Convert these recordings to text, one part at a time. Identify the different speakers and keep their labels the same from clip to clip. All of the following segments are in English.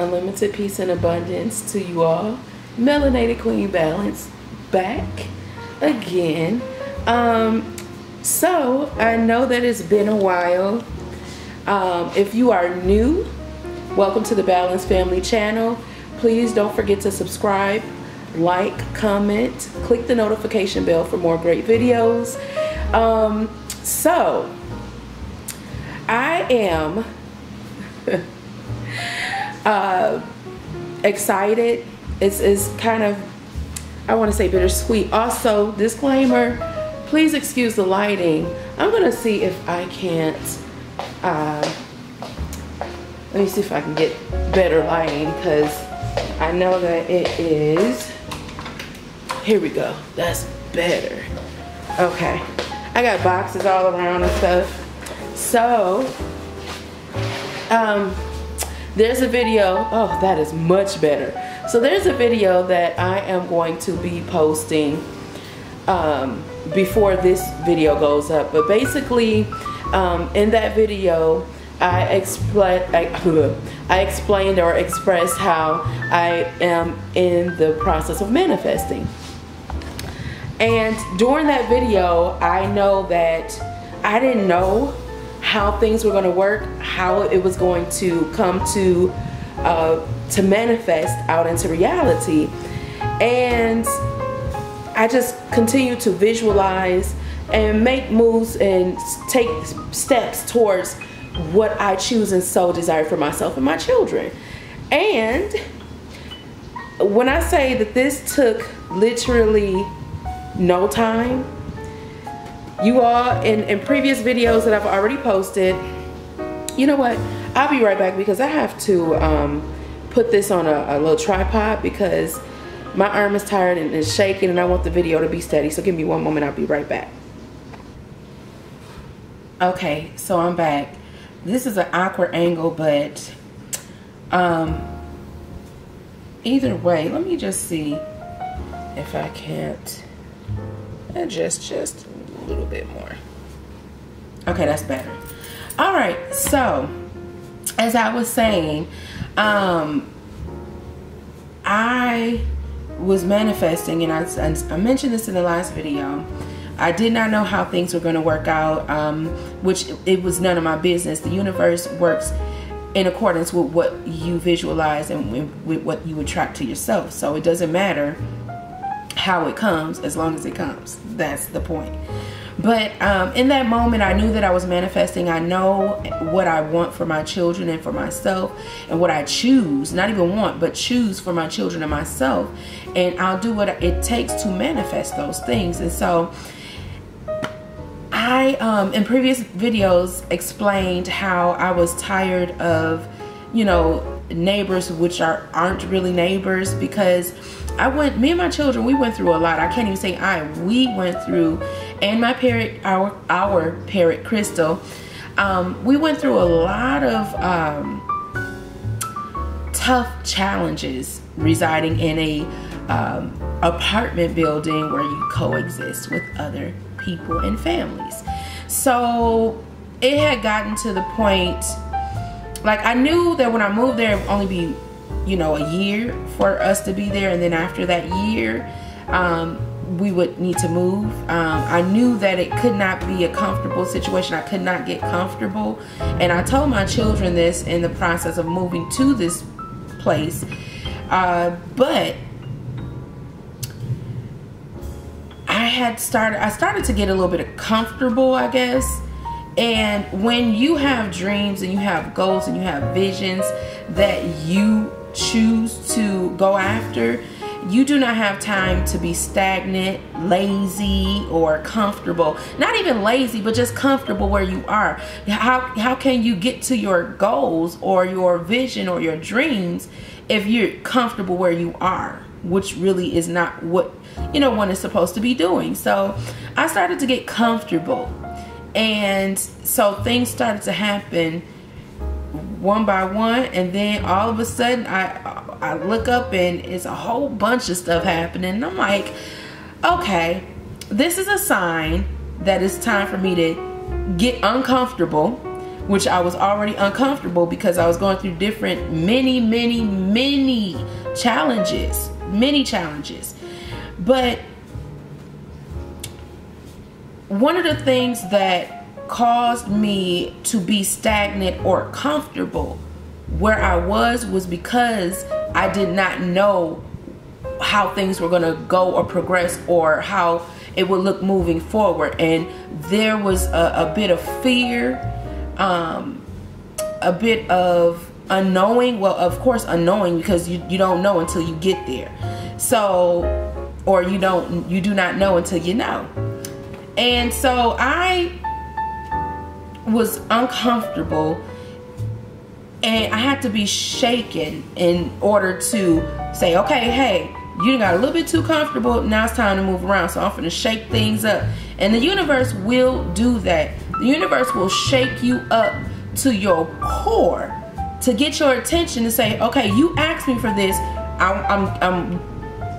Speaker 1: Unlimited peace and abundance to you all. Melanated Queen Balance back again. So I know that it's been a while. If you are new, welcome to the Balance Family channel. Please don't forget to subscribe, like, comment, click the notification bell for more great videos. So I am excited. It's kind of, I want to say, bittersweet. Also, disclaimer, please excuse the lighting. I'm gonna see if I can't let me see if I can get better lighting, because I know that it is, here we go, that's better. Okay, I got boxes all around and stuff. So there's a video, oh, that is much better. So there's a video that I am going to be posting before this video goes up. But basically, in that video, I explained or expressed how I am in the process of manifesting. And during that video, I know that I didn't know how things were going to work, how it was going to come to manifest out into reality. And I just continue to visualize and make moves and take steps towards what I choose and so desire for myself and my children. And when I say that this took literally no time, you all, in previous videos that I've already posted, you know what, I'll be right back, because I have to put this on a little tripod, because my arm is tired and it's shaking and I want the video to be steady. So give me one moment, I'll be right back. Okay, so I'm back. This is an awkward angle, but either way, let me just see if I can't adjust just a little bit more. Okay, that's better. All right, so as I was saying, I was manifesting, and I mentioned this in the last video. I did not know how things were going to work out, which it was none of my business. The universe works in accordance with what you visualize and with what you attract to yourself. So it doesn't matter how it comes, as long as it comes. That's the point. But in that moment, I knew that I was manifesting. I know what I want for my children and for myself, and what I choose, not even want, but choose for my children and myself. And I'll do what it takes to manifest those things. And so I, in previous videos, explained how I was tired of, you know, neighbors which aren't really neighbors, because me and my children, we went through a lot. I can't even say we went through, and my parrot, our parrot Crystal, we went through a lot of tough challenges residing in a apartment building where you coexist with other people and families. So it had gotten to the point, like, I knew that when I moved there, it would only be, you know, a year for us to be there, and then after that year, we would need to move. I knew that it could not be a comfortable situation. I could not get comfortable, and I told my children this in the process of moving to this place. But I started to get a little bit comfortable, I guess. And when you have dreams and you have goals and you have visions that you choose to go after, you do not have time to be stagnant, lazy, or comfortable. Not even lazy, but just comfortable where you are. How can you get to your goals or your vision or your dreams if you're comfortable where you are, which really is not what, you know, one is supposed to be doing. So I started to get comfortable, and so things started to happen one by one, and then all of a sudden I look up and it's a whole bunch of stuff happening, and I'm like, okay, this is a sign that it's time for me to get uncomfortable, which I was already uncomfortable because I was going through different, many challenges. But one of the things that caused me to be stagnant or comfortable where I was because I did not know how things were going to go or progress or how it would look moving forward. And there was a bit of fear, a bit of unknowing. Well, of course unknowing, because you don't know until you get there. So, or you do not know until you know. And so I was uncomfortable, and I had to be shaken in order to say, okay, hey, you got a little bit too comfortable. Now it's time to move around. So I'm going to shake things up. And the universe will do that. The universe will shake you up to your core to get your attention to say, okay, you asked me for this. I'm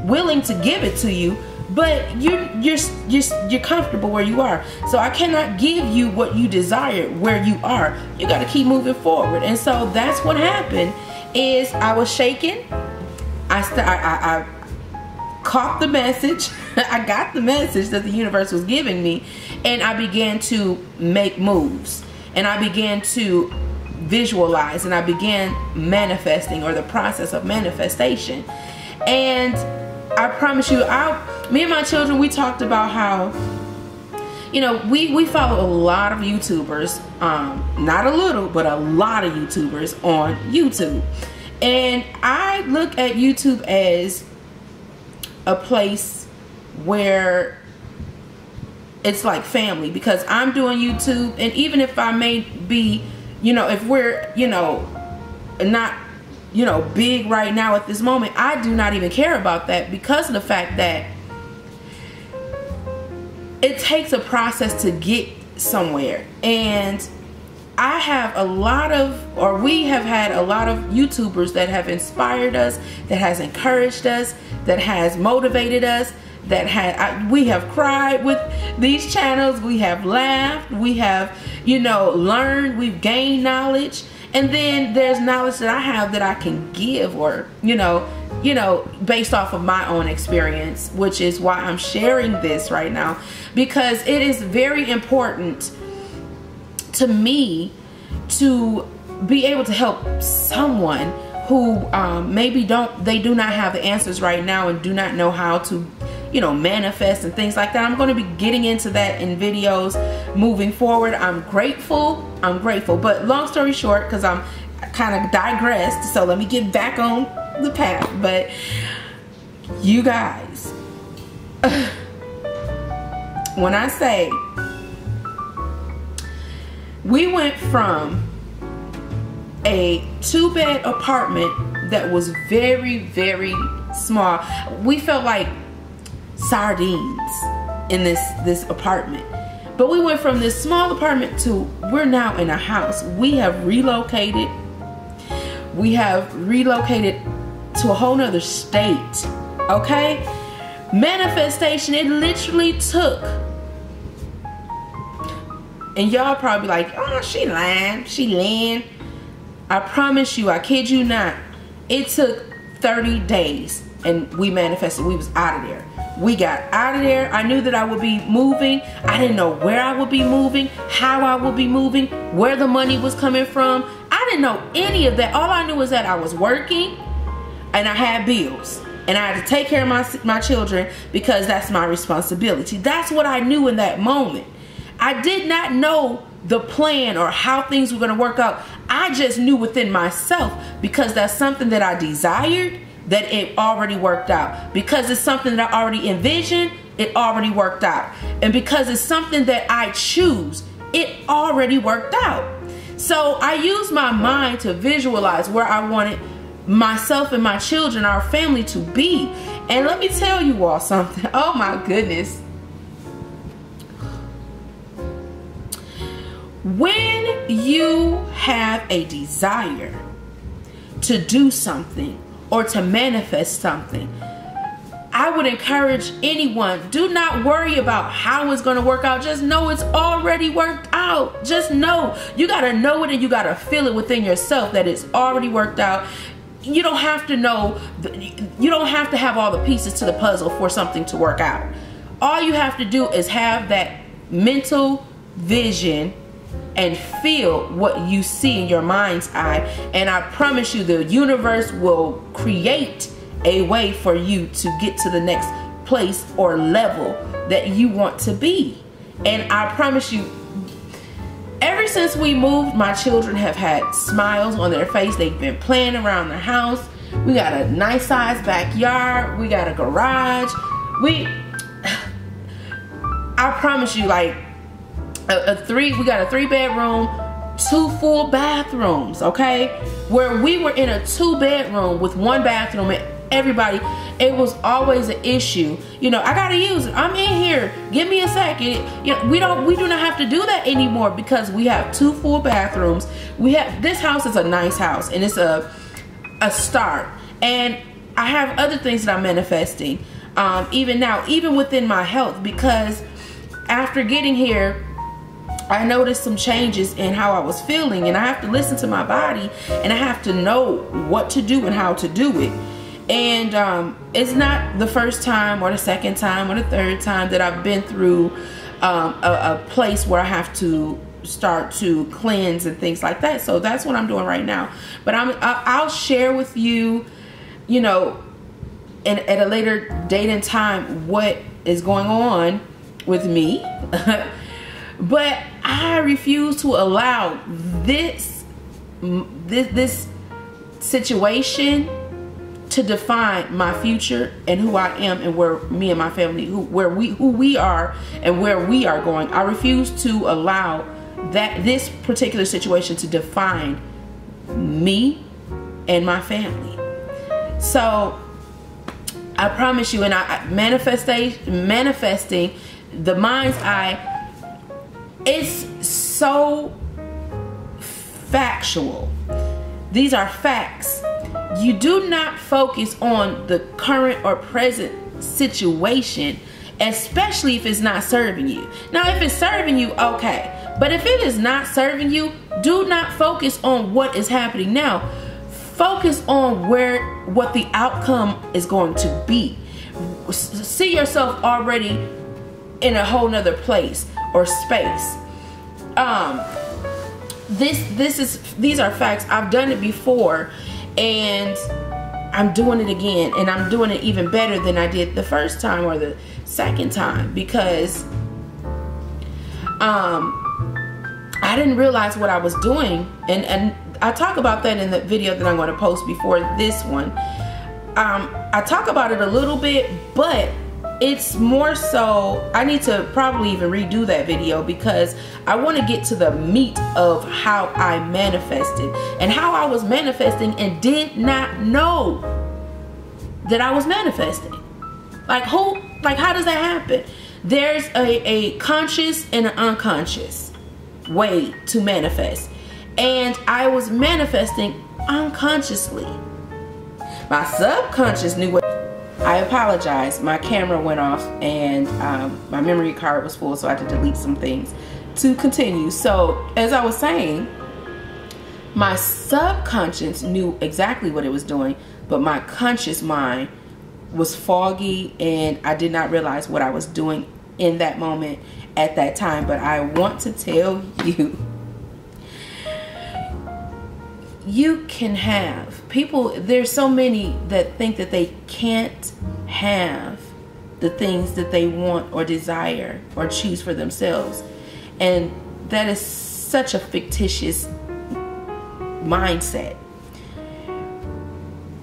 Speaker 1: willing to give it to you, but you're comfortable where you are. So I cannot give you what you desire where you are. You got to keep moving forward. And so that's what happened. Is I was shaken. I caught the message. I got the message that the universe was giving me, and I began to make moves, and I began to visualize, and I began manifesting, or the process of manifestation. And I promise you, me and my children, we talked about how, you know, we follow a lot of YouTubers, not a little, but a lot of YouTubers on YouTube. And I look at YouTube as a place where it's like family, because I'm doing YouTube, and even if I may be, you know, if we're, you know, not, you know, big right now at this moment, I do not even care about that, because of the fact that it takes a process to get somewhere. And I have a lot of, or we have had a lot of YouTubers that have inspired us, that has encouraged us, that has motivated us, that we have cried with these channels, we have laughed, we have, you know, learned, we've gained knowledge. And then there's knowledge that I have that I can give, or, you know, based off of my own experience, which is why I'm sharing this right now, because it is very important to me to be able to help someone who maybe they do not have the answers right now and do not know how to, you know, manifest and things like that. I'm going to be getting into that in videos moving forward. I'm grateful, but long story short, because I'm kind of digressed, so let me get back on the path. But you guys, when I say we went from a 2-bed apartment that was very small, we felt like sardines in this apartment. But we went from this small apartment to we're now in a house. We have relocated. We have relocated to a whole nother state. Okay? Manifestation, it literally took, and y'all probably like, oh, she lying. I promise you, I kid you not, it took 30 days and we manifested. We was out of there. We got out of there. I knew that I would be moving. I didn't know where I would be moving, how I would be moving, where the money was coming from. I didn't know any of that. All I knew was that I was working and I had bills. And I had to take care of my children, because that's my responsibility. That's what I knew in that moment. I did not know the plan or how things were going to work out. I just knew within myself, because that's something that I desired, that it already worked out. Because it's something that I already envisioned, it already worked out. And because it's something that I choose, it already worked out. So I used my mind to visualize where I wanted myself and my children, our family, to be. And let me tell you all something. Oh my goodness. When you have a desire to do something or to manifest something, I would encourage anyone, do not worry about how it's going to work out. Just know it's already worked out. Just know. You got to know it, and you got to feel it within yourself that it's already worked out. You don't have to know, you don't have to have all the pieces to the puzzle for something to work out. All you have to do is have that mental vision and feel what you see in your mind's eye. And I promise you, the universe will create a way for you to get to the next place or level that you want to be. And I promise you, ever since we moved, my children have had smiles on their face. They've been playing around the house. We got a nice sized backyard. We got a garage. I promise you, like we got a 3-bedroom, 2 full bathrooms, okay? Where we were in a 2-bedroom with 1 bathroom, and everybody, it was always an issue. You know, I gotta use it. I'm in here. Give me a second. You know, we do not have to do that anymore because we have 2 full bathrooms. This house is a nice house, and it's a start. And I have other things that I'm manifesting, even now, even within my health, because after getting here, I noticed some changes in how I was feeling, and I have to listen to my body, and I have to know what to do and how to do it. And it's not the first time or the second time or the third time that I've been through a place where I have to start to cleanse and things like that. So that's what I'm doing right now. But I'll share with you, you know, at a later date and time what is going on with me. But I refuse to allow this situation to define my future and who I am and where me and my family, who we are and where we are going. I refuse to allow this particular situation to define me and my family. So I promise you, and manifesting the mind's eye, it's so factual. These are facts. You do not focus on the current or present situation, especially if it's not serving you. Now, if it's serving you, okay. But if it is not serving you, do not focus on what is happening now. Focus on what the outcome is going to be. See yourself already in a whole nother place or space. These are facts. I've done it before, and I'm doing it again, and I'm doing it even better than I did the first time or the second time, because I didn't realize what I was doing, and I talk about that in the video that I'm going to post before this one. I talk about it a little bit, but it's more so, I need to probably even redo that video, because I want to get to the meat of how I manifested and how I was manifesting and did not know that I was manifesting. Like how does that happen? There's a conscious and an unconscious way to manifest, and I was manifesting unconsciously. My subconscious knew what. I apologize, my camera went off, and my memory card was full, so I had to delete some things to continue. So as I was saying, my subconscious knew exactly what it was doing, but my conscious mind was foggy, and I did not realize what I was doing in that moment at that time. But I want to tell you, you can have people. There's so many that think that they can't have the things that they want or desire or choose for themselves, and that is such a fictitious mindset.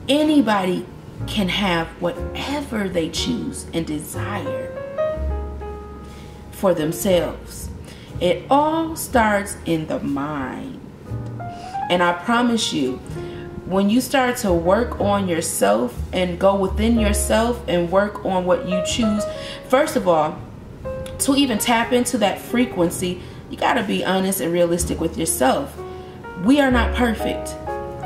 Speaker 1: Anybody can have whatever they choose and desire for themselves. It all starts in the mind. And I promise you, when you start to work on yourself and go within yourself and work on what you choose, first of all, to even tap into that frequency, you got to be honest and realistic with yourself. We are not perfect,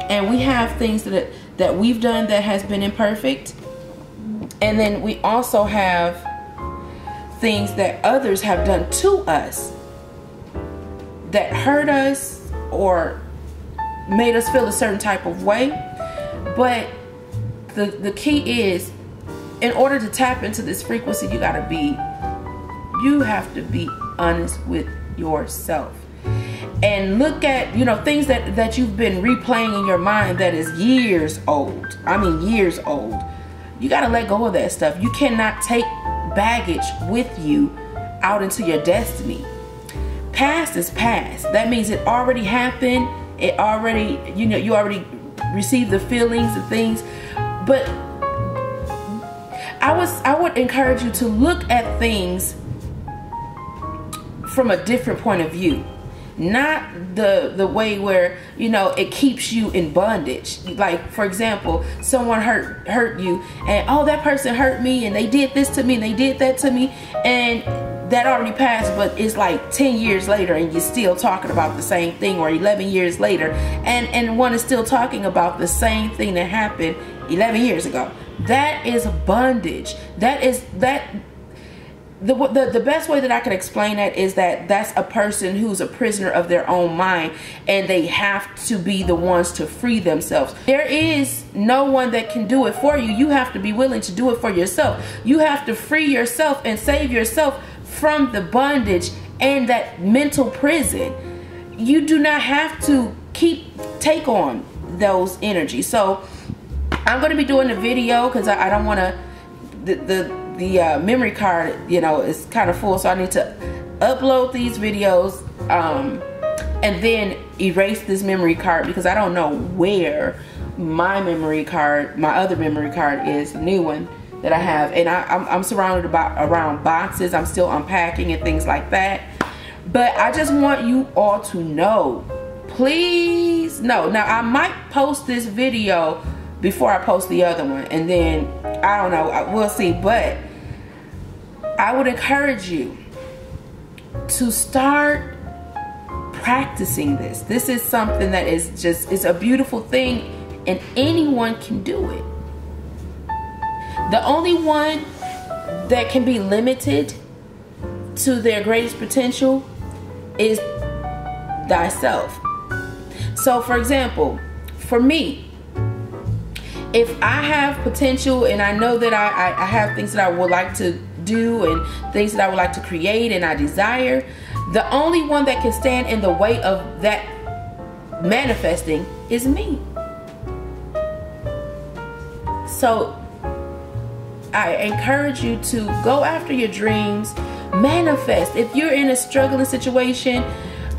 Speaker 1: and we have things that we've done that has been imperfect, And then we also have things that others have done to us that hurt us or made us feel a certain type of way. But the key is, in order to tap into this frequency, you have to be honest with yourself. And look at, things that you've been replaying in your mind that is years old. I mean, years old. You got to let go of that stuff. You cannot take baggage with you out into your destiny. Past is past. That means it already happened. It already, you already received the feelings and things. But I would encourage you to look at things from a different point of view. Not the way where, it keeps you in bondage. Like, for example, someone hurt you, and oh, that person hurt me, and they did this to me, and they did that to me, and that already passed, but it's like 10 years later and you're still talking about the same thing, or 11 years later, and one is still talking about the same thing that happened 11 years ago. That is bondage. The best way that I can explain that is that that's a person who's a prisoner of their own mind, and they have to be the ones to free themselves. There is no one that can do it for you. You have to be willing to do it for yourself. You have to free yourself and save yourself from the bondage and that mental prison. You do not have to take on those energies. So I'm going to be doing a video because I don't want to, the memory card, is kind of full, so I need to upload these videos and then erase this memory card, because I don't know where my other memory card is, the new one that I have, and I'm surrounded around boxes. I'm still unpacking and things like that. But I just want you all to know, please know. Now, I might post this video before I post the other one, and then I don't know, we'll see. But I would encourage you to start practicing this. This is something that is a beautiful thing, and anyone can do it. The only one that can be limited to their greatest potential is thyself. So, for example, for me, if I have potential and I know that I have things that I would like to do and things that I would like to create and I desire, the only one that can stand in the way of that manifesting is me. So I encourage you to go after your dreams, manifest. If you're in a struggling situation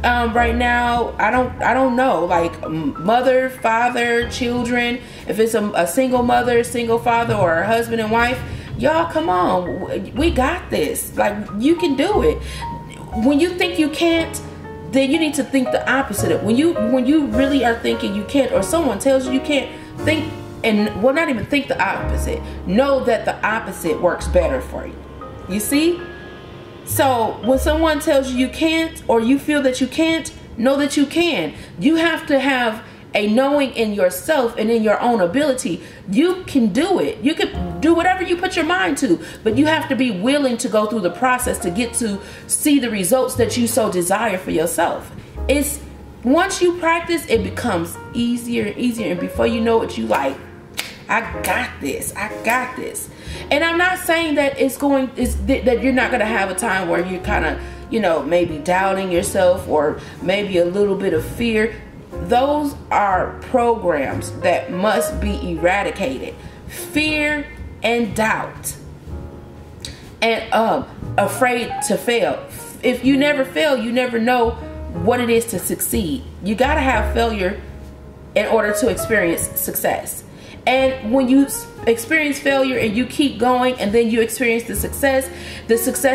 Speaker 1: right now, I don't know, like mother, father, children, if it's a single mother, single father, or a husband and wife, y'all, come on, we got this. Like, you can do it. When you think you can't, then you need to think the opposite. When you really are thinking you can't, or someone tells you you can't, think, and well, not even think the opposite. Know that the opposite works better for you. You see? So when someone tells you you can't, or you feel that you can't, know that you can. You have to have a knowing in yourself and in your own ability. You can do it. You can do whatever you put your mind to, but you have to be willing to go through the process to get to see the results that you so desire for yourself. It's once you practice, it becomes easier and easier, and before you know it, you like, I got this. I got this. And I'm not saying that that you're not going to have a time where you're kind of, maybe doubting yourself, or maybe a little bit of fear. Those are programs that must be eradicated. Fear and doubt and afraid to fail. If you never fail, you never know what it is to succeed. You got to have failure in order to experience success. And when you experience failure and you keep going, and then you experience the success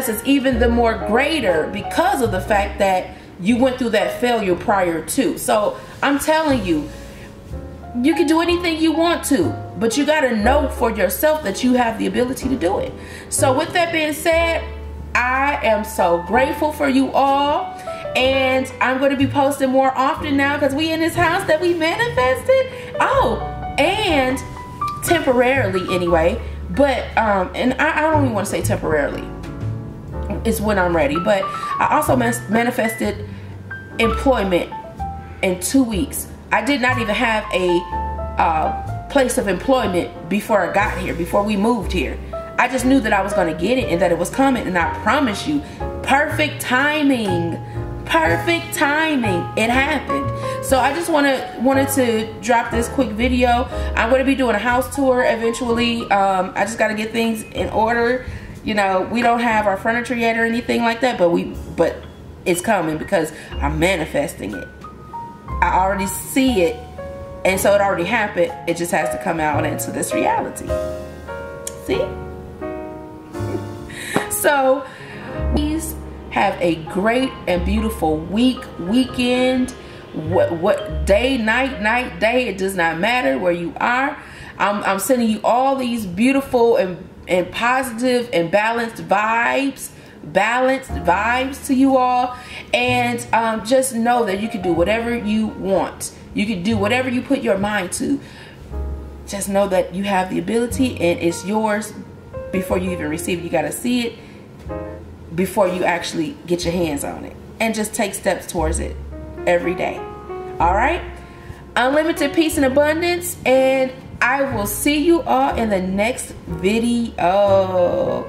Speaker 1: is even the more greater because of the fact that you went through that failure prior to. So I'm telling you, you can do anything you want to, but you got to know for yourself that you have the ability to do it. So with that being said, I am so grateful for you all, and I'm going to be posting more often now because we in this house that we manifested. Oh, and temporarily anyway, But and I don't even want to say temporarily. It's when I'm ready. But I also manifested employment in 2 weeks. I did not even have a place of employment before I got here, before we moved here. I just knew that I was going to get it and that it was coming, and I promise you, perfect timing. Perfect timing. It happened. So I just wanted to drop this quick video. I'm going to be doing a house tour eventually. I just got to get things in order. You know, we don't have our furniture yet or anything like that, but it's coming because I'm manifesting it. I already see it, and so it already happened. It just has to come out into this reality. See? So, please have a great and beautiful weekend. What day, night, day, it does not matter where you are. I'm sending you all these beautiful and positive and balanced vibes to you all. And just know that you can do whatever you want. You can do whatever you put your mind to. Just know that you have the ability and it's yours before you even receive it. You got to see it before you actually get your hands on it, and just take steps towards it every day. All right, unlimited peace and abundance, and I will see you all in the next video.